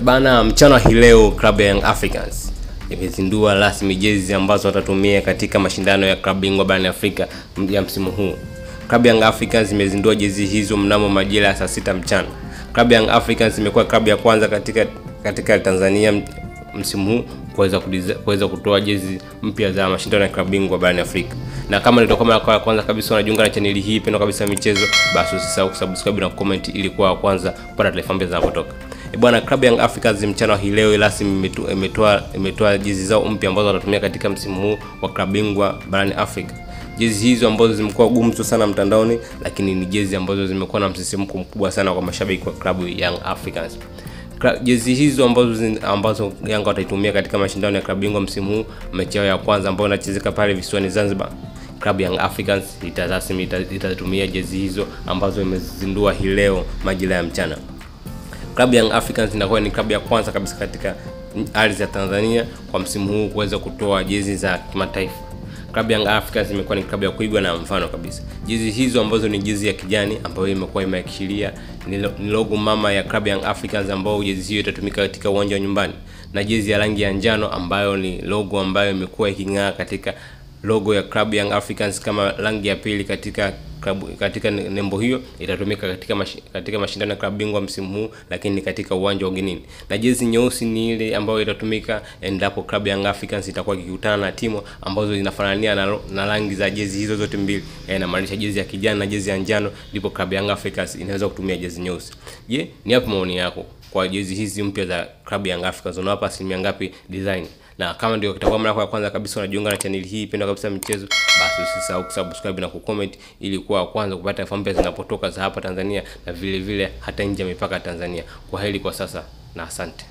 Bana, mchana hii leo klabu ya Young Africans imezindua rasmi jezi ambazo watatumia katika mashindano ya klabu bingwa barani Afrika ya msimu huu. Klabu ya Young Africans imezindua jezi hizo mnamo majira ya saa 6 mchana. Klabu ya Young Africans imekuwa klabu ya kwanza katika Tanzania msimu huu kuweza kutoa jezi mpya za mashindano ya klabu bingwa barani Afrika. Na kama ndio kama ya kwanza kabisa unajiunga na channel hii pendwa kabisa michezo, basi usisahau kusubscribe na comment ili kuwa wa kwanza kupata taarifa mpya zinapotoka. Bwana, klabu ya Young Africans mchana hii leo rasmi imetoa jezi zao mpya ambazo watatumia katika msimu huu wa klabu bingwa barani Afrika. Jezi hizo ambazo zimekuwa gumzo sana mtandaoni, lakini ni jezi ambazo zimekuwa na msisimko mkubwa sana kwa mashabiki wa klabu ya Young Africans. Jezi hizo ambazo Yanga wataitumia katika mashindano ya klabu bingwa msimu huu, mechi yao ya kwanza ambayo inachezeka pale visiwani Zanzibar, klabu ya Young Africans itatumia jezi hizo ambazo imezindua hii leo majira ya mchana. Klabu ya Young Africans inakuwa ni klabu ya kwanza kabisa katika ardhi ya Tanzania kwa msimu huu kuweza kutoa jezi za kimataifa. Klabu ya Young Africans imekuwa ni klabu ya kuigwa na mfano kabisa. Jezi hizo ambazo ni jezi ya kijani ambayo imekuwa imeashiria ni logo mama ya klabu ya Young Africans, ambayo jezi hiyo itatumika katika uwanja wa nyumbani, na jezi ya rangi ya njano ambayo ni logo ambayo imekuwa iking'aa katika logo ya klabu ya Young Africans kama rangi ya pili katika nembo hiyo, itatumika katika mashindano ya klabu bingwa msimu huu, lakini katika uwanja wa ugenini. Na jezi nyeusi ni ile ambayo itatumika endapo klabu ya Young Africans itakuwa ikikutana na timu ambazo zinafanania na rangi za jezi hizo zote mbili, inamaanisha jezi ya kijani na jezi ya njano, ndipo klabu ya Young Africans inaweza kutumia jezi nyeusi. Je, ni yapi maoni yako kwa jezi hizi mpya za klabu ya Young Africans? Unawapa asilimia ngapi design? Na kama ndio kitakuwa mara ya kwanza kabisa unajiunga na channel hii pendwa kabisa michezo, basi usisahau kusubscribe na kucomment ili kuwa kwanza kupata taarifa mpya zinapotoka za hapa Tanzania na vile vile hata nje ya mipaka ya Tanzania. Kwaheri kwa sasa na asante.